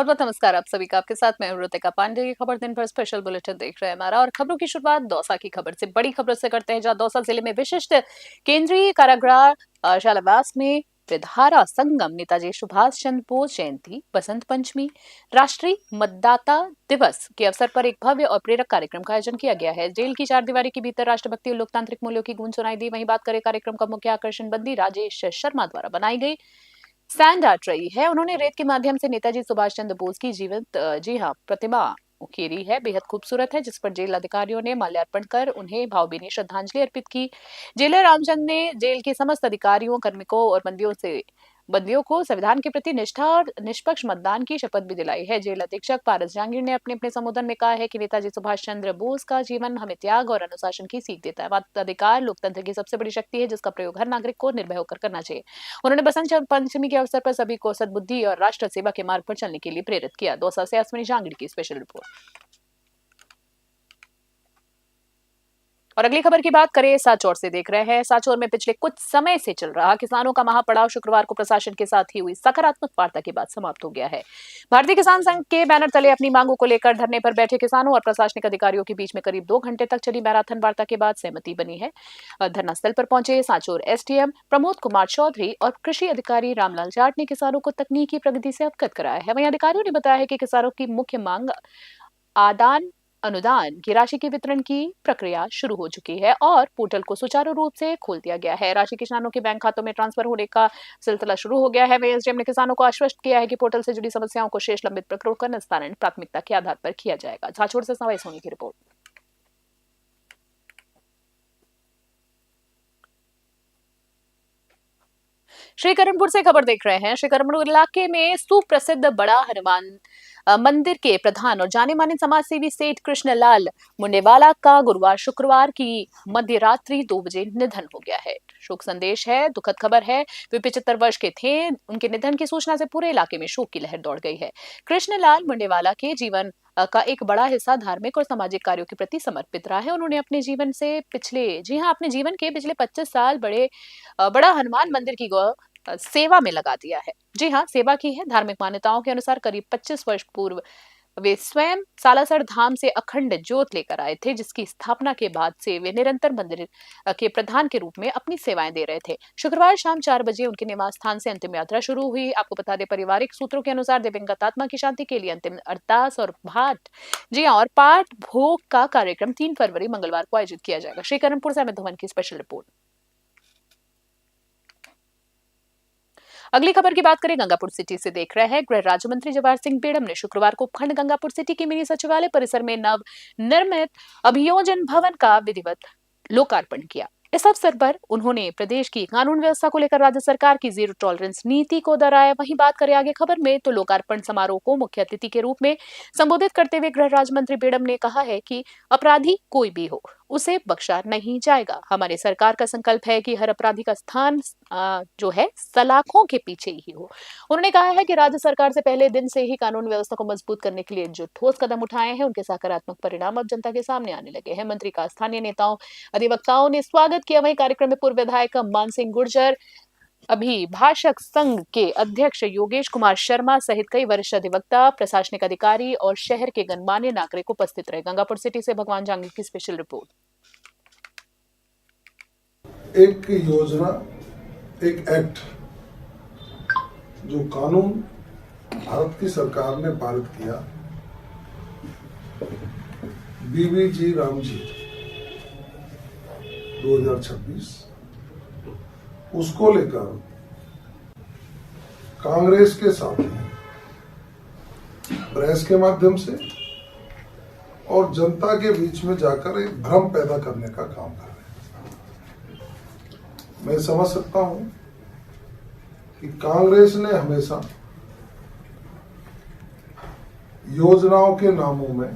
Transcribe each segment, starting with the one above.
बहुत बहुत नमस्कार आप सभी का। आपके साथ मैं ऋतिका पांडे। ये खबर दिन भर स्पेशल बुलेटिन देख रहे हैं हमारा, और खबरों की शुरुआत दौसा की खबर से, बड़ी खबर से करते हैं, जहां दौसा जिले में विशिष्ट केंद्रीय कारागृह शालावास में विधारा संगम, नेताजी सुभाष चंद्र बोस जयंती, बसंत पंचमी, राष्ट्रीय मतदाता दिवस के अवसर पर एक भव्य और प्रेरक कार्यक्रम का आयोजन किया गया है। जेल की चार दीवारी के भीतर राष्ट्रभक्ति और लोकतांत्रिक मूल्यों की गूंज सुनाई दी। वहीं बात करें कार्यक्रम का मुख्य आकर्षण बंदी राजेश शर्मा द्वारा बनाई गई सैंड आर्ट रही है। उन्होंने रेत के माध्यम से नेताजी सुभाष चंद्र बोस की जीवंत जी हाँ प्रतिमा उकेरी है। बेहद खूबसूरत है, जिस पर जेल अधिकारियों ने माल्यार्पण कर उन्हें भावभीनी श्रद्धांजलि अर्पित की। जेलर रामचंद्र ने जेल के समस्त अधिकारियों, कार्मिकों और बंदियों को संविधान के प्रति निष्ठा और निष्पक्ष मतदान की शपथ भी दिलाई है। जेल अधीक्षक पारस जहांगीर ने अपने अपने संबोधन में कहा है कि नेताजी सुभाष चंद्र बोस का जीवन हमें त्याग और अनुशासन की सीख देता है। मताधिकार लोकतंत्र की सबसे बड़ी शक्ति है, जिसका प्रयोग हर नागरिक को निर्भय होकर करना चाहिए। उन्होंने बसंत पंचमी के अवसर पर सभी को सद्बुद्धि और राष्ट्र सेवा के मार्ग पर चलने के लिए प्रेरित किया। दौसा से अश्विनी जहांगीर की स्पेशल रिपोर्ट। और अगली खबर की बात करें, सांचौर से देख रहे हैं। सांचौर में पिछले कुछ समय से चल रहा किसानों का महापड़ाव शुक्रवार को प्रशासन के साथ ही हुई सकारात्मक वार्ता के बाद समाप्त हो गया है। भारतीय किसान संघ के बैनर तले अपनी मांगों को लेकर धरने पर बैठे किसानों और प्रशासनिक अधिकारियों के बीच में करीब 2 घंटे तक चली मैराथन वार्ता के बाद सहमति बनी है। धरना स्थल पर पहुंचे सांचौर एसडीएम प्रमोद कुमार चौधरी और कृषि अधिकारी रामलाल जाट ने किसानों को तकनीकी प्रगति से अवगत कराया है। वहीं अधिकारियों ने बताया है कि किसानों की मुख्य मांग आदान अनुदान की राशि के वितरण की प्रक्रिया शुरू हो चुकी है और पोर्टल को सुचारू रूप से खोल दिया गया है। राशि किसानों के बैंक खातों में ट्रांसफर होने का सिलसिला शुरू हो गया है। वहीं एसडीएम ने किसानों को आश्वस्त किया है कि पोर्टल से जुड़ी समस्याओं को शेष लंबित प्रकरणों का निस्तारण प्राथमिकता के आधार पर किया जाएगा। झांचोड़ से सवाई सोनी की रिपोर्ट। श्रीकरणपुर से खबर देख रहे हैं। श्रीकरणपुर इलाके में सुप्रसिद्ध बड़ा हनुमान मंदिर के प्रधान और जाने माने समाज सेवी सेठ कृष्णलाल मुंडेवाला का गुरुवार शुक्रवार की मध्य रात्रि 2 बजे निधन हो गया है। शोक संदेश है, दुखद खबर है। वे 75 वर्ष के थे। उनके निधन की सूचना से पूरे इलाके में शोक की लहर दौड़ गई है। कृष्णलाल मुंडेवाला के जीवन का एक बड़ा हिस्सा धार्मिक और सामाजिक कार्यों के प्रति समर्पित रहा है। उन्होंने अपने जीवन से पिछले जी हाँ अपने जीवन के पिछले 25 साल बड़ा हनुमान मंदिर की सेवा में लगा दिया है। जी हाँ, सेवा की है। धार्मिक मान्यताओं के अनुसार करीब 25 वर्ष पूर्व वे स्वयं सालासर धाम से अखंड ज्योत लेकर आए थे, जिसकी स्थापना के बाद से वे निरंतर मंदिर के प्रधान के रूप में अपनी सेवाएं दे रहे थे। शुक्रवार शाम 4 बजे उनके निवास स्थान से अंतिम यात्रा शुरू हुई। आपको बता दें, पारिवारिक सूत्रों के अनुसार दिवंगत आत्मा की शांति के लिए अंतिम अरदास और पाठ भोग का कार्यक्रम 3 फरवरी मंगलवार को आयोजित किया जाएगा। श्रीकरणपुर से अमित धवन की स्पेशल रिपोर्ट। अगली खबर की बात करें, गंगापुर सिटी से देख रहे हैं। गृह राज्य मंत्री जवाहर सिंह बेड़म ने शुक्रवार को खंड गंगापुर सिटी के मिनी सचिवालय परिसर में नव निर्मित अभियोजन भवन का विधिवत लोकार्पण किया। इस अवसर पर उन्होंने प्रदेश की कानून व्यवस्था को लेकर राज्य सरकार की जीरो टॉलरेंस नीति को दोहराया। वहीं बात करें आगे खबर में, तो लोकार्पण समारोह को मुख्य अतिथि के रूप में संबोधित करते हुए गृह राज्य मंत्री बेड़म ने कहा है कि अपराधी कोई भी हो, उसे बख्शा नहीं जाएगा। हमारी सरकार का संकल्प है कि हर अपराधी का स्थान जो है सलाखों के पीछे ही हो। उन्होंने कहा है कि राज्य सरकार से पहले दिन से ही कानून व्यवस्था को मजबूत करने के लिए जो ठोस कदम उठाए हैं, उनके सकारात्मक परिणाम अब जनता के सामने आने लगे हैं। मंत्री का स्थानीय नेताओं, अधिवक्ताओं ने स्वागत किया। वहीं कार्यक्रम में पूर्व विधायक मान सिंह गुर्जर, अभिभाषक संघ के अध्यक्ष योगेश कुमार शर्मा सहित कई वरिष्ठ अधिवक्ता, प्रशासनिक अधिकारी और शहर के गणमान्य नागरिक उपस्थित रहे। गंगापुर सिटी से भगवान जहांगीर की स्पेशल रिपोर्ट। एक योजना, एक एक्ट, जो कानून भारत की सरकार ने पारित किया, बीबीजी रामजी 2026, उसको लेकर कांग्रेस के साथ प्रेस के माध्यम से और जनता के बीच में जाकर एक भ्रम पैदा करने का काम कर रहे हैं। मैं समझ सकता हूं कि कांग्रेस ने हमेशा योजनाओं के नामों में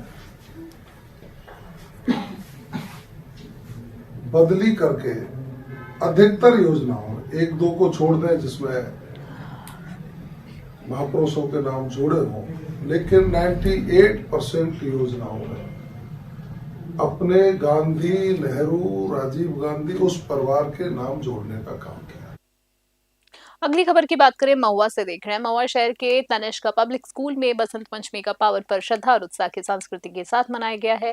बदली करके अधिकतर योजनाओं में, 1-2 को छोड़ दें जिसमें महापुरुषों के नाम जोड़े हों, लेकिन 98% योजनाओं में अपने गांधी, नेहरू, राजीव गांधी, उस परिवार के नाम जोड़ने का काम किया। अगली खबर की बात करें महुआ से देख रहे हैं। महुआ शहर के तनिष्क पब्लिक स्कूल में बसंत पंचमी का पावन पर्व श्रद्धा और उत्साह के सांस्कृतिक के साथ मनाया गया है।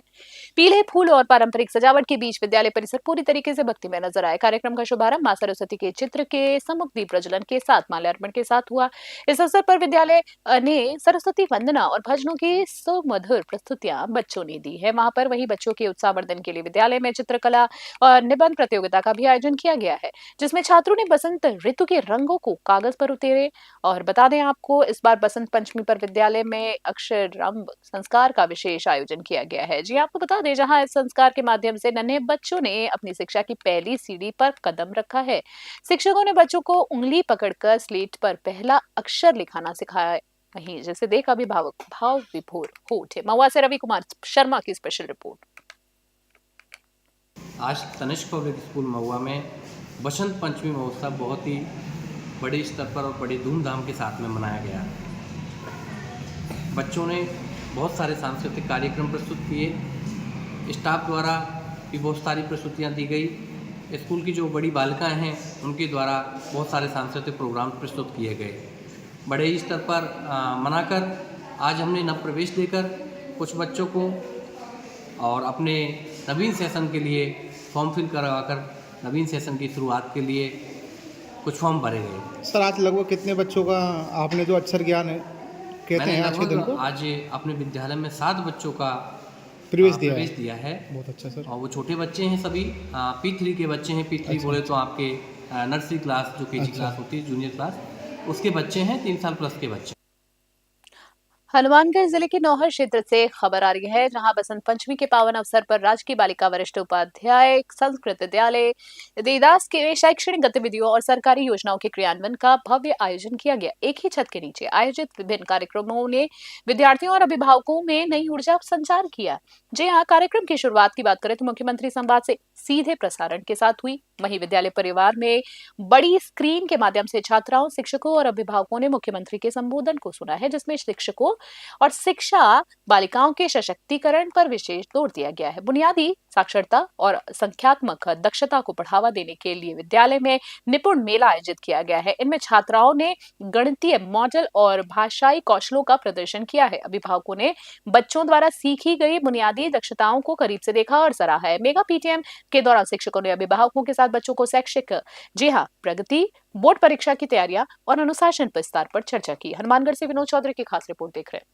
पीले फूल और पारंपरिक सजावट के बीच विद्यालय परिसर पूरी तरीके से भक्ति में नजर आया। कार्यक्रम का शुभारंभ मां सरस्वती के चित्र के सम्मुख दीप प्रज्वलन के साथ माल्यार्पण के साथ हुआ। इस अवसर पर विद्यालय ने सरस्वती वंदना और भजनों की सुमधुर प्रस्तुतियां बच्चों ने दी है। वहां पर वही बच्चों के उत्साहवर्धन के लिए विद्यालय में चित्रकला और निबंध प्रतियोगिता का भी आयोजन किया गया है, जिसमें छात्रों ने बसंत ऋतु के रंगों को कागज पर उतेरे। और बता दें आपको, इस बार बसंत पंचमी पर विद्यालय में अक्षरम्भ संस्कार का विशेष आयोजन किया गया है। जी आपको बता दें, जहां इस संस्कार के माध्यम से नन्हे बच्चों ने अपनी शिक्षा की पहली सीढ़ी पर कदम रखा है। शिक्षकों ने बच्चों को उंगली पकड़कर स्लेट पर पहला अक्षर लिखाना सिखाया, वहीं जिसे देख अभिभावक भाव विभोर हो उठे। महुआ से रवि कुमार शर्मा की स्पेशल रिपोर्ट। आज तनिष्क पब्लिक स्कूल महुआ में बसंत पंचमी महोत्सव बहुत ही बड़े स्तर पर और बड़ी धूमधाम के साथ में मनाया गया। बच्चों ने बहुत सारे सांस्कृतिक कार्यक्रम प्रस्तुत किए। स्टाफ द्वारा भी बहुत सारी प्रस्तुतियां दी गई। स्कूल की जो बड़ी बालिकाएं हैं उनके द्वारा बहुत सारे सांस्कृतिक प्रोग्राम प्रस्तुत किए गए। बड़े ही स्तर पर मनाकर आज हमने नव प्रवेश देकर कुछ बच्चों को और अपने नवीन सेशन के लिए फॉर्म फिल करवाकर नवीन सेशन की शुरुआत के लिए कुछ फॉर्म भरे गए। सर, आज लगभग कितने बच्चों का आपने जो अक्षर ज्ञान है कहते हैं आज के दिन को? आज अपने विद्यालय में 7 बच्चों का प्रवेश दिया है। बहुत अच्छा सर। और वो छोटे बच्चे हैं, सभी P3 के बच्चे हैं। P3 अच्छा। बोले तो आपके नर्सरी क्लास जो KG क्लास होती है, जूनियर क्लास, उसके बच्चे हैं, 3 साल प्लस के बच्चे। हनुमानगढ़ जिले के नौहर क्षेत्र से खबर आ रही है, जहां बसंत पंचमी के पावन अवसर पर राजकीय बालिका वरिष्ठ उपाध्याय संस्कृत विद्यालय देदास के शैक्षणिक गतिविधियों और सरकारी योजनाओं के क्रियान्वयन का भव्य आयोजन किया गया। एक ही छत के नीचे आयोजित विभिन्न कार्यक्रमों ने विद्यार्थियों और अभिभावकों में नई ऊर्जा संचार किया। जी हाँ, कार्यक्रम की शुरुआत की बात करें तो मुख्यमंत्री संवाद से सीधे प्रसारण के साथ हुई। वहीं विद्यालय परिवार में बड़ी स्क्रीन के माध्यम से छात्राओं, शिक्षकों और अभिभावकों ने मुख्यमंत्री के संबोधन को सुना है, जिसमें शिक्षकों और शिक्षा बालिकाओं के सशक्तिकरण पर विशेष जोर दिया गया है। बुनियादी साक्षरता और संख्यात्मक दक्षता को बढ़ावा देने के लिए विद्यालय में निपुण मेला आयोजित किया गया है। इनमें छात्राओं ने गणितीय मॉडल और भाषाई कौशलों का प्रदर्शन किया है। अभिभावकों ने बच्चों द्वारा सीखी गई बुनियादी दक्षताओं को करीब से देखा और सराहा है। मेगा PTM के दौरान शिक्षकों ने अभिभावकों के साथ बच्चों को शैक्षिक प्रगति, बोर्ड परीक्षा की तैयारियां और अनुशासन विस्तार पर चर्चा की। हनुमानगढ़ से विनोद चौधरी की खास रिपोर्ट देख रहे हैं।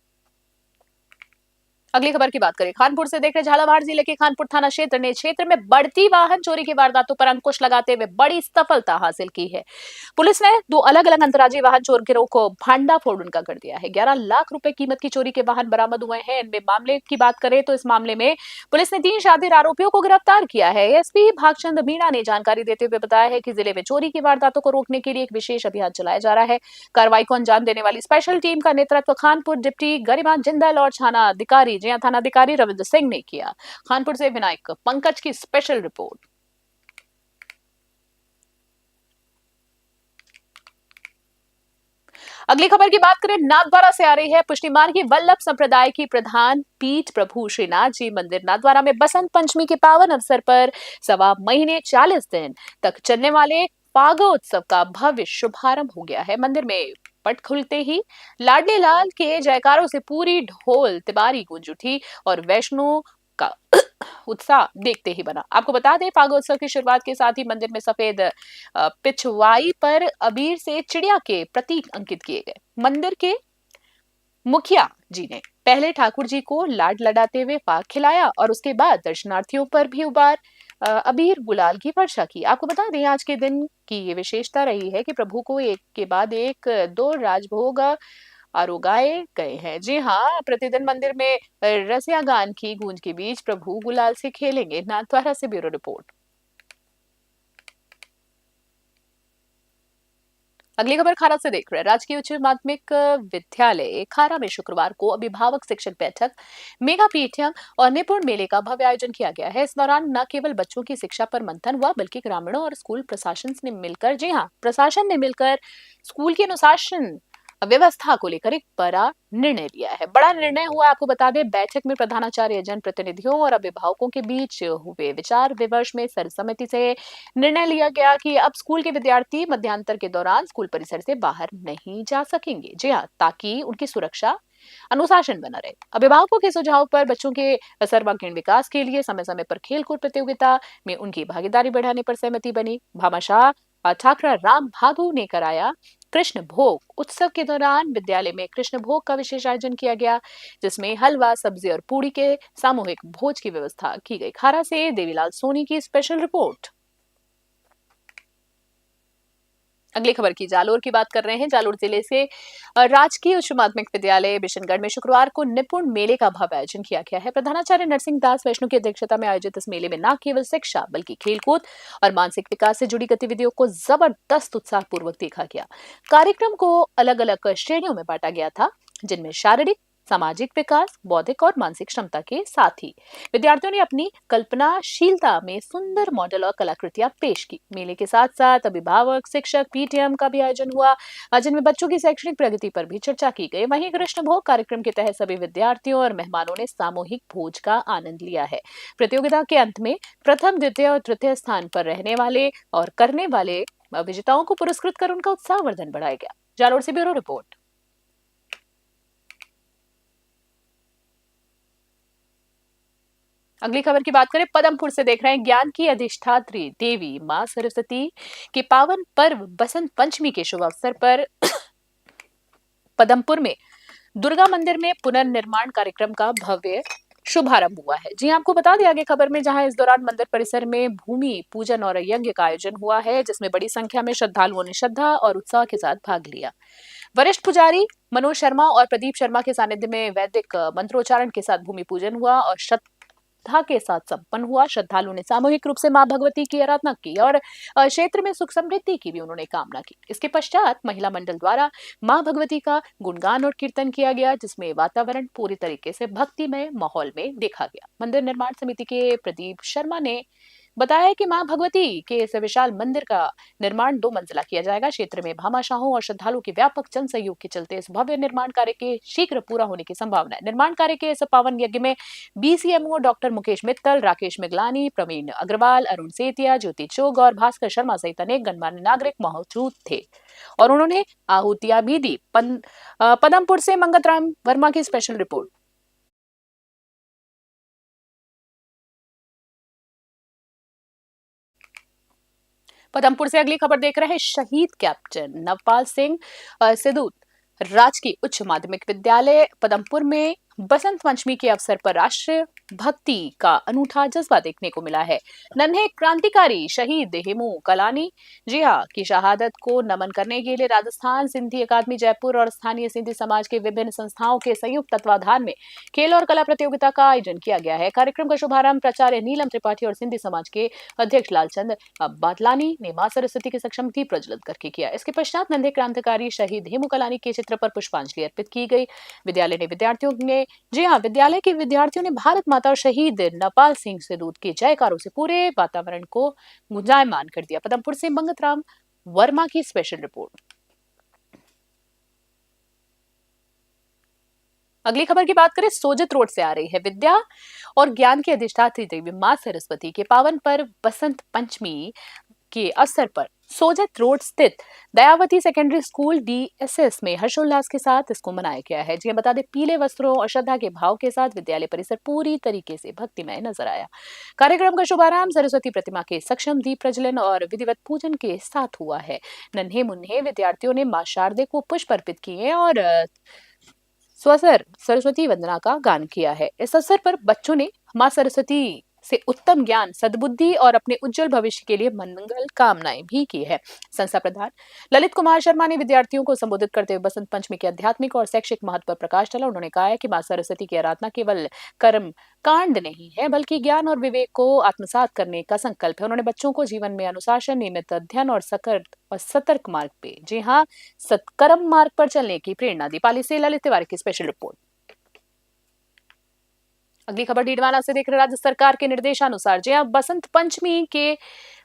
अगली खबर की बात करें, खानपुर से देख रहे झालावाड़ जिले के खानपुर थाना क्षेत्र में बढ़ती वाहन चोरी की वारदातों पर अंकुश लगाते हुए बड़ी सफलता हासिल की है। पुलिस ने 2 अलग-अलग अंतर्राज्यीय वाहन चोर गिरोह को भांडाफोड़ उनका कर दिया है। 11 लाख रुपए कीमत की चोरी के वाहन बरामद हुए हैं। इनमें मामले की बात करें तो इस मामले में पुलिस ने 3 शातिर आरोपियों को गिरफ्तार किया है। एसपी भागचंद मीणा ने जानकारी देते हुए बताया है कि जिले में चोरी की वारदातों को रोकने के लिए एक विशेष अभियान चलाया जा रहा है। कार्रवाई को अंजाम देने वाली स्पेशल टीम का नेतृत्व खानपुर डिप्टी गरिमा जिंदल और थानाधिकारी रविंद्र सिंह ने किया। खानपुर से विनायक पंकज की स्पेशल रिपोर्ट। अगली खबर की बात करें, नाथद्वारा से आ रही है। पुष्टि मार्गी वल्लभ संप्रदाय की प्रधान पीठ प्रभु श्रीनाथ जी मंदिर नाथद्वारा में बसंत पंचमी के पावन अवसर पर 1.25 महीने 40 दिन तक चलने वाले फागोत्सव का भव्य शुभारंभ हो गया है। मंदिर में पट खुलते ही लाडले लाल के जयकारों से पूरी ढोल तिबारी गूंज उठी और वैष्णो का उत्साह देखते ही बना। आपको बता दें, फागोत्सव की शुरुआत के साथ ही मंदिर में सफेद पिछवाई पर अबीर से चिड़िया के प्रतीक अंकित किए गए। मंदिर के मुखिया जी ने पहले ठाकुर जी को लाड लडाते हुए फाग खिलाया और उसके बाद दर्शनार्थियों पर भी अबीर गुलाल की वर्षा की। आपको बता दें, आज के दिन की ये विशेषता रही है कि प्रभु को एक के बाद एक 2 राजभोग आरोगाए गए हैं। जी हाँ, प्रतिदिन मंदिर में रसिया गान की गूंज के बीच प्रभु गुलाल से खेलेंगे। नाथद्वारा से ब्यूरो रिपोर्ट। अगली खबर खारा से देख रहे हैं। राजकीय उच्च माध्यमिक विद्यालय खारा में शुक्रवार को अभिभावक शिक्षक बैठक, मेगा PTM और निपुण मेले का भव्य आयोजन किया गया है। इस दौरान न केवल बच्चों की शिक्षा पर मंथन हुआ, बल्कि ग्रामीणों और स्कूल प्रशासन ने मिलकर स्कूल के अनुशासन व्यवस्था को लेकर एक बड़ा निर्णय लिया है। बड़ा निर्णय हुआ, आपको बता दें, बैठक में प्रधानाचार्य, जनप्रतिनिधियों और अभिभावकों के बीच हुए विचार विमर्श में सर्वसम्मति से निर्णय लिया गया कि अब स्कूल के विद्यार्थी मध्यांतर के दौरान स्कूल परिसर से बाहर नहीं जा सकेंगे। जी हाँ, ताकि उनकी सुरक्षा, अनुशासन बना रहे। अभिभावकों के सुझाव पर बच्चों के सर्वांगीण विकास के लिए समय समय पर खेलकूद प्रतियोगिता में उनकी भागीदारी बढ़ाने पर सहमति बनी। भामाशाह ठाकरा राम भादु ने कराया कृष्ण भोग उत्सव के दौरान विद्यालय में कृष्ण भोग का विशेष आयोजन किया गया, जिसमें हलवा, सब्जी और पूड़ी के सामूहिक भोज की व्यवस्था की गई। खारा से देवीलाल सोनी की स्पेशल रिपोर्ट। अगली खबर की जालोर की बात कर रहे हैं। जालोर जिले से राजकीय उच्च माध्यमिक विद्यालय बिशनगढ़ में शुक्रवार को निपुण मेले का भव्य आयोजन किया गया है। प्रधानाचार्य नरसिंह दास वैष्णु की अध्यक्षता में आयोजित इस मेले में न केवल शिक्षा बल्कि खेलकूद और मानसिक विकास से जुड़ी गतिविधियों को जबरदस्त उत्साह पूर्वक देखा गया। कार्यक्रम को अलग अलग श्रेणियों में बांटा गया था, जिनमें शारीरिक, सामाजिक विकास, बौद्धिक और मानसिक क्षमता के साथ ही विद्यार्थियों ने अपनी कल्पनाशीलता में सुंदर मॉडल और कलाकृतियां पेश की। मेले के साथ साथ अभिभावक, शिक्षक, पीटीएम का भी आयोजन हुआ, जिनमें बच्चों की शैक्षणिक प्रगति पर भी चर्चा की गई। वहीं कृष्ण भोग कार्यक्रम के तहत सभी विद्यार्थियों और मेहमानों ने सामूहिक भोज का आनंद लिया है। प्रतियोगिता के अंत में प्रथम, द्वितीय और तृतीय स्थान पर रहने वाले और करने वाले विजेताओं को पुरस्कृत कर उनका उत्साहवर्धन बढ़ाया गया। जालोर से ब्यूरो रिपोर्ट। अगली खबर की बात करें, पदमपुर से देख रहे हैं। ज्ञान की अधिष्ठात्री देवी मां सरस्वती के पावन पर्व बसंत पंचमी के शुभ अवसर पर पदमपुर में दुर्गा मंदिर में पुनर्निर्माण कार्यक्रम का भव्य शुभारंभ हुआ है। जी आपको बता दें आगे खबर में, जहां इस दौरान मंदिर परिसर में भूमि पूजन और यज्ञ का आयोजन हुआ है, जिसमें बड़ी संख्या में श्रद्धालुओं ने श्रद्धा और उत्साह के साथ भाग लिया। वरिष्ठ पुजारी मनोज शर्मा और प्रदीप शर्मा के सानिध्य में वैदिक मंत्रोच्चारण के साथ भूमि पूजन हुआ और श्रद्धा के साथ संपन्न हुआ। श्रद्धालुओं ने सामूहिक रूप से मां भगवती की आराधना की और क्षेत्र में सुख समृद्धि की भी उन्होंने कामना की। इसके पश्चात महिला मंडल द्वारा मां भगवती का गुणगान और कीर्तन किया गया, जिसमें वातावरण पूरी तरीके से भक्तिमय माहौल में देखा गया। मंदिर निर्माण समिति के प्रदीप शर्मा ने बताया कि मां भगवती के इस विशाल मंदिर का निर्माण 2 मंजिला किया जाएगा। क्षेत्र में भामाशाहों और श्रद्धालुओं के व्यापक जन सहयोग के चलते इस भव्य निर्माण कार्य के शीघ्र पूरा होने की संभावना है। निर्माण कार्य के इस पावन यज्ञ में बीसीएमओ डॉक्टर मुकेश मित्तल, राकेश मिगलानी, प्रवीण अग्रवाल, अरुण सेतिया, ज्योति चोग और भास्कर शर्मा सहित अनेक गणमान्य नागरिक मौजूद थे और उन्होंने आहुतियां भी दी। पदमपुर से मंगत राम वर्मा की स्पेशल रिपोर्ट। पदमपुर से अगली खबर देख रहे हैं। शहीद कैप्टन नवपाल सिंह सिद्धू राजकीय उच्च माध्यमिक विद्यालय पदमपुर में बसंत पंचमी के अवसर पर राष्ट्र भक्ति का अनूठा जज्बा देखने को मिला है। नन्हे क्रांतिकारी शहीद हेमू कलानी जी हाँ की शहादत को नमन करने के लिए राजस्थान सिंधी अकादमी जयपुर और स्थानीय सिंधी समाज के विभिन्न संस्थाओं के संयुक्त तत्वाधान में खेल और कला प्रतियोगिता का आयोजन किया गया है। कार्यक्रम का शुभारंभ प्राचार्य नीलम त्रिपाठी और सिंधी समाज के अध्यक्ष लालचंद बादलानी ने मां सरस्वती के सक्षम दीप प्रज्वलित करके किया। इसके पश्चात नन्हे क्रांतिकारी शहीद हेमू कलानी के चित्र पर पुष्पांजलि अर्पित की गई। विद्यालय के विद्यार्थियों ने भारत माता और शहीद नवपाल सिंह सिद्धू के जयकारों से पूरे वातावरण को गुंजायमान कर दिया। पदमपुर से मंगत राम वर्मा की स्पेशल रिपोर्ट। अगली खबर की बात करें, सोजत रोड से आ रही है। विद्या और ज्ञान की अधिष्ठात्री देवी मां सरस्वती के पावन पर्व बसंत पंचमी के अवसर पर सोजत रोड स्थित दयावती सेकेंडरी स्कूल डीएसएस में हर्षोल्लास के साथ इसको मनाया गया है। जी बता दें, पीले वस्त्रों और श्रद्धा के भाव के साथ विद्यालय परिसर पूरी तरीके से भक्तिमय नजर आया। कार्यक्रम का शुभारंभ सरस्वती प्रतिमा के सक्षम दीप प्रज्वलन और विधिवत पूजन के साथ हुआ है। नन्हे मुन्ने विद्यार्थियों ने मां शारदे को पुष्प अर्पित किए और स्वसर सरस्वती वंदना का गान किया है। इस अवसर पर बच्चों ने मां सरस्वती से उत्तम ज्ञान, सद्बुद्धि और अपने उज्जवल भविष्य के लिए मंगल कामनाएं भी की है। संस्था प्रधान ललित कुमार शर्मा ने विद्यार्थियों को संबोधित करते हुए बसंत पंचमी के आध्यात्मिक और शैक्षिक महत्व पर प्रकाश डाला। उन्होंने कहा है कि मां सरस्वती की आराधना केवल कर्म कांड नहीं है, बल्कि ज्ञान और विवेक को आत्मसात करने का संकल्प है। उन्होंने बच्चों को जीवन में अनुशासन, नियमित अध्ययन और सतर्क मार्ग पे, जी हाँ, सत्कर्म मार्ग पर चलने की प्रेरणा दी। पाली से ललित तिवारी की स्पेशल रिपोर्ट। अगली खबर डीडवाना से देख रहे, राज्य सरकार के निर्देशानुसार जी हाँ, बसंत पंचमी के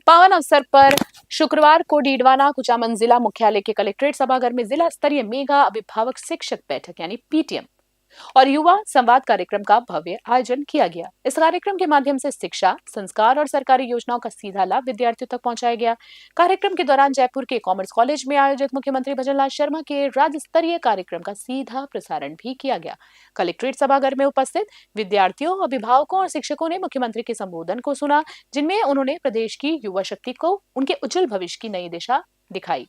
पावन अवसर पर शुक्रवार को डीडवाना कुचामन जिला मुख्यालय के कलेक्ट्रेट सभागार में जिला स्तरीय मेगा अभिभावक शिक्षक बैठक यानी पीटीएम और युवा संवाद कार्यक्रम का भव्य आयोजन किया गया। इस कार्यक्रम के माध्यम से शिक्षा, संस्कार और सरकारी योजनाओं का सीधा लाभ विद्यार्थियों तक पहुंचाया गया। कार्यक्रम के दौरान जयपुर के कॉमर्स कॉलेज में आयोजित मुख्यमंत्री भजनलाल शर्मा के राज्य स्तरीय कार्यक्रम का सीधा प्रसारण भी किया गया। कलेक्ट्रेट सभागार में उपस्थित विद्यार्थियों, अभिभावकों और शिक्षकों ने मुख्यमंत्री के संबोधन को सुना, जिनमें उन्होंने प्रदेश की युवा शक्ति को उनके उज्जवल भविष्य की नई दिशा दिखाई।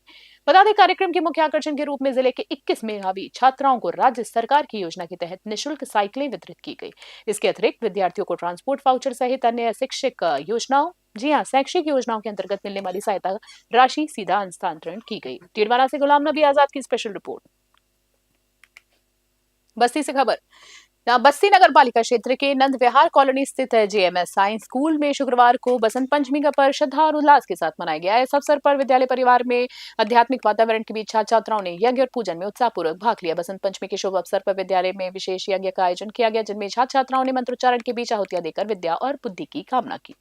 बता दें, कार्यक्रम के मुख्य आकर्षण के रूप में जिले के 21 मेधावी छात्राओं को राज्य सरकार की योजना के तहत निःशुल्क साइकिलें वितरित की गई। इसके अतिरिक्त विद्यार्थियों को ट्रांसपोर्ट वाउचर सहित अन्य शैक्षिक योजनाओं शैक्षिक योजनाओं के अंतर्गत मिलने वाली सहायता राशि सीधा हस्तांतरण की गई। डीडवाना से गुलाम नबी आजाद की स्पेशल रिपोर्ट। बस्ती से खबर। बस्ती नगर पालिका क्षेत्र के नंद विहार कॉलोनी स्थित जेएमएस साइंस स्कूल में शुक्रवार को बसंत पंचमी का पर्व श्रद्धा और उल्लास के साथ मनाया गया। इस अवसर पर विद्यालय परिवार में आध्यात्मिक वातावरण के बीच छात्र छात्राओं ने यज्ञ और पूजन में उत्साहपूर्वक भाग लिया। बसंत पंचमी के शुभ अवसर पर विद्यालय में विशेष यज्ञ का आयोजन किया गया, जिनमें छात्र छात्राओं ने मंत्रोच्चारण के बीच आहुतियां देकर विद्या और बुद्धि की कामना की।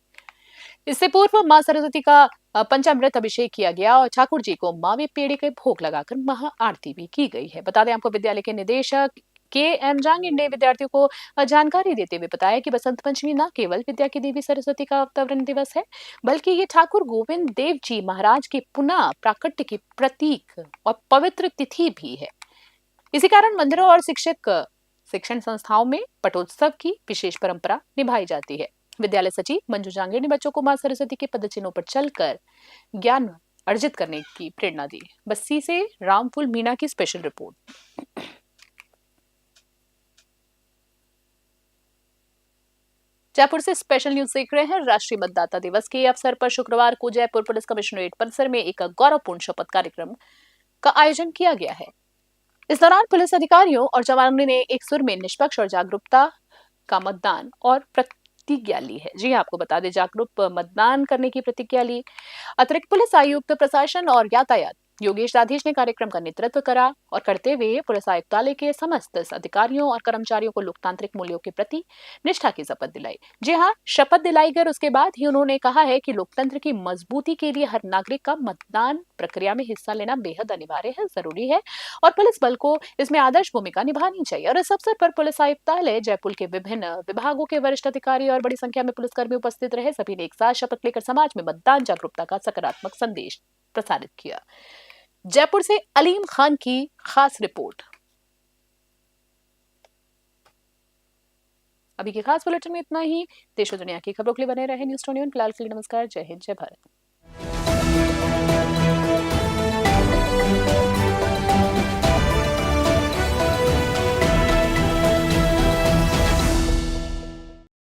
इससे पूर्व मां सरस्वती का पंचामृत अभिषेक किया गया और ठाकुर जी को मावे पेड़े के भोग लगाकर महा आरती भी की गई है। बता दें आपको, विद्यालय के निदेशक के.एम. जांगिड़ ने विद्यार्थियों को जानकारी देते हुए बताया कि बसंत पंचमी न केवल विद्या की देवी सरस्वती का अवतरण दिवस है, बल्कि ये ठाकुर गोविंद देव जी महाराज के पुनः प्राकट्य की प्रतीक और पवित्र तिथि भी है। इसी कारण मंदिरों और शिक्षण संस्थाओं में पटोत्सव की विशेष परंपरा निभाई जाती है। विद्यालय सचिव मंजू जांगिड़ ने बच्चों को मां सरस्वती के पदचिन्हों पर चलकर ज्ञान अर्जित करने की प्रेरणा दी। बस्ती से रामफुल मीणा की स्पेशल रिपोर्ट। जयपुर से स्पेशल न्यूज देख रहे हैं। राष्ट्रीय मतदाता दिवस के अवसर पर शुक्रवार को जयपुर पुलिस कमिश्नरेट परिसर में एक गौरवपूर्ण शपथ कार्यक्रम का आयोजन किया गया है। इस दौरान पुलिस अधिकारियों और जवानों ने एक सुर में निष्पक्ष और जागरूकता का मतदान और प्रतिज्ञा ली है। जी आपको बता दें, जागरूक मतदान करने की प्रतिज्ञा ली। अतिरिक्त पुलिस आयुक्त प्रशासन और यातायात योगेश राधेश ने कार्यक्रम का नेतृत्व करा और करते हुए पुलिस आयुक्तालय के समस्त अधिकारियों और कर्मचारियों को लोकतांत्रिक मूल्यों के प्रति निष्ठा की शपथ दिलाई। जी हाँ, शपथ दिलाई कर उसके बाद ही उन्होंने कहा है कि लोकतंत्र की मजबूती के लिए हर नागरिक का मतदान प्रक्रिया में हिस्सा लेना बेहद अनिवार्य है, जरूरी है और पुलिस बल को इसमें आदर्श भूमिका निभानी चाहिए। और इस अवसर पर पुलिस आयुक्तालय जयपुर के विभिन्न विभागों के वरिष्ठ अधिकारी और बड़ी संख्या में पुलिसकर्मी उपस्थित रहे। सभी ने एक साथ शपथ लेकर समाज में मतदान जागरूकता का सकारात्मक संदेश प्रसारित किया। जयपुर से अलीम खान की खास रिपोर्ट। अभी के खास बुलेटिन में इतना ही। देश और दुनिया की खबरों के लिए बने रहे न्यूज़ 21। फिलहाल के लिए नमस्कार, जय हिंद, जय भारत।